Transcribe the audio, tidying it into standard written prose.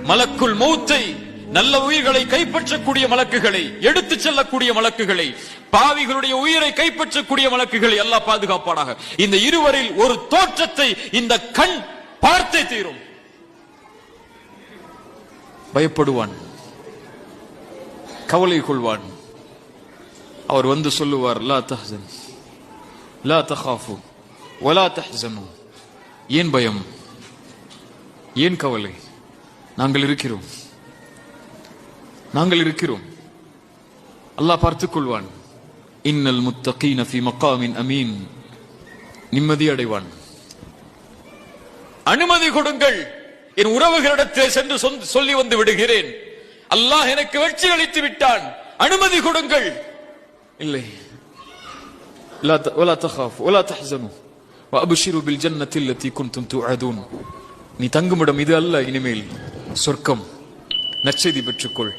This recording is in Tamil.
மலக்குல் மௌத்தை, நல்ல உயிர்களை கைப்பற்றக்கூடிய மலக்குகளை, எடுத்து செல்லக்கூடிய மலக்குகளை, பாவிகளுடைய உயிரை கைப்பற்றக்கூடிய மலக்குகளை அல்லாஹ் பாதுகாப்பானாக. இந்த இருவரில் ஒரு தோற்றத்தை இந்த கண் பார்த்தே தீரும். பயப்படுவான், கவலை கொள்வான். அவர் வந்து சொல்லுவார், லா தஹ்சன் லா தகாஃபு வலா தஹ்சனு. ஏன் பயம், ஏன் கவலை? நாங்கள் இருக்கிறோம், நாங்கள் இருக்கிறோம். அல்லாஹ் பார்த்துக் கொள்வான். இன்னல் முத்தகீன ஃபீ மகாமின் அமீன். நிம்மதி அடைவான். அனுமதி கொடுங்கள், என் உறவுகளிடத்தில் சென்று சொல்லி வந்து விடுகிறேன், அல்லாஹ் எனக்கு வெற்றி அளித்து விட்டான், அனுமதி கொடுங்கள். இல்லை, ولا تخافوا ولا تحزنوا وابشروا بالجنة التي كنتم توعدون. நீ தங்குமிடம் இது அல்ல, இனிமேல் சொர்க்கம், நற்செய்தி பெற்றுக்கொள்.